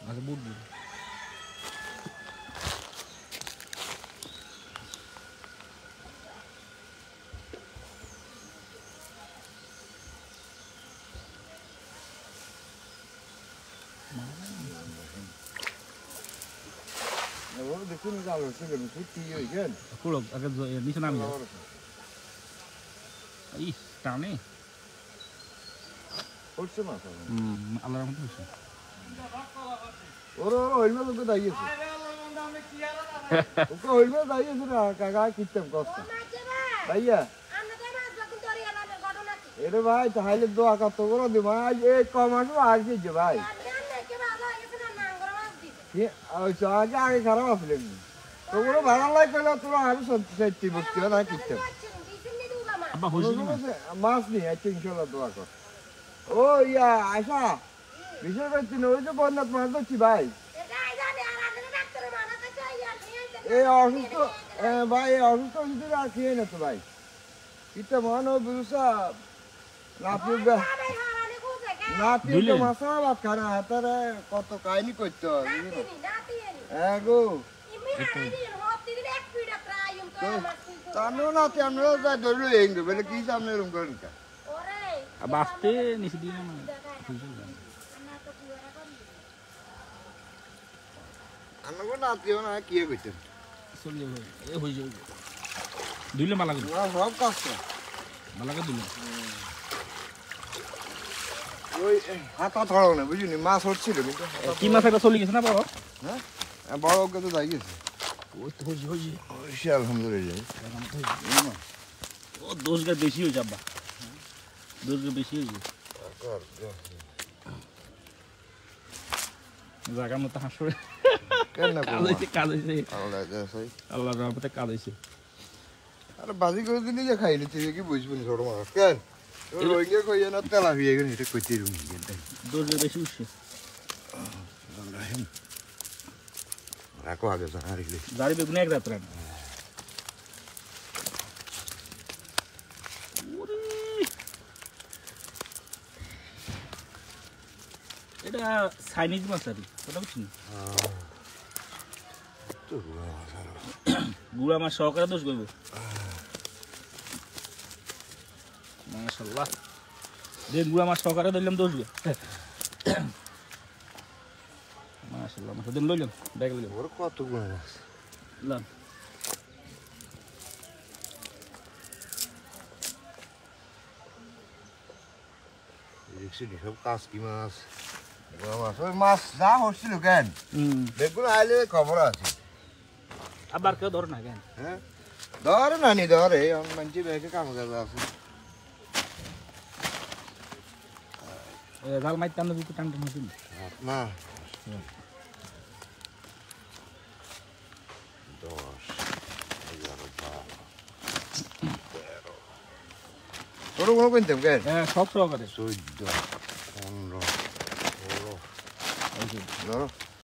আচ্ছা বুট বুট ওরা দেখুন জাল হচ্ছে কেন ফুটি হইছেন কুলো আগে নিচে নামি যাও ইস টানে হচ্ছে মাছ আল্লাহর মতো হচ্ছে ওরা হইল তো দাইয়েছে ওকে হইল দাইয়েছে না কাকা কিতাম কষ্ট ভাইয়া এরে ভাই তাহলে দোয়া কত করে দি ভাই এই কমাস আসছে যে ভাই আগে আগে খারাপ আসলেন তোমরা ভালো লাগে তোরা আরো সত্যি ভক্তি না কিতাম মাছ নেই আচ্ছা ইনশাল্লাহ দোয়া কর ও ইয়া আয়সা বিশেষ করে ওই যে বন্যাত মাছ ধরছি ভাই এই অসুস্থ ভাই অসুস্থ যদি আর খেয়ে না তো ভাই কিতা মন ও বুঝা নাতি মাছ ভাত খানা হাতারে কত কাহিনী করতে গো তানো নাতি আমরা যা ধরলো এই বলে কি সামনে রুম করেন বাঁচতে নিচে দিয়ে না আনগো নাতিও না কি কইতেন চলে যাবে এ হয়ে যাবে দুইলে মালা করে সব কষ্ট মালা করে দিলে ওই হাতা ধরাও না বুঝিনি মাছ হচ্ছিল কিন্তু কি মাছ একটা চলে গেছে না বড় হ্যাঁ বড় ওকে তো যাই গেছে ওই তো হয়েছে আলহামদুলিল্লাহ ও দোষটা বেশি হয়েছে আব্বা দোষটা বেশি হয়েছে জায়গার মতো হাসরে কাজ হয়েছে আল্লাহ রহমতে কাজ হয়েছে আরে বাজি করে দিলি যে খাইলি তুই কি বুঝবি না ছোট মাছ কেন রোহিঙ্গা কইয়া না তেলা হয়ে গেল এটা কইতে রুম দোষটা বেশি উঠছে রাখো আগে জারি বেগুনে এক রাত রান এটা চাইনিজ মাছ আর ওটা বুঝছেন গুড়া মাছ সহকারে দোষ করবো মাশাআল্লাহ দেন গুড়া মাছ সহকারে ধরলাম দোষ গো মাশাআল্লাহ মাছ দেন লইলাম ব্যাগ লইলাম ওর কত গুড়া মাছ লান দেখছি সব কাজ কি মাছ মাছ ওই মাছ যা হচ্ছিল কেন দেখুন আইলে খবর আছে আবার কেউ ধর না কেন হ্যাঁ ধরে না নি ধরে মানছি ব্যাগে কাম কাজ আছে জাল মাইতাম না দুটো টান টান হচ্ছিল না 10 11 12 ছোট কোনো কিনতাম কেন হ্যাঁ সব সহকারে 14 15 16 ধরো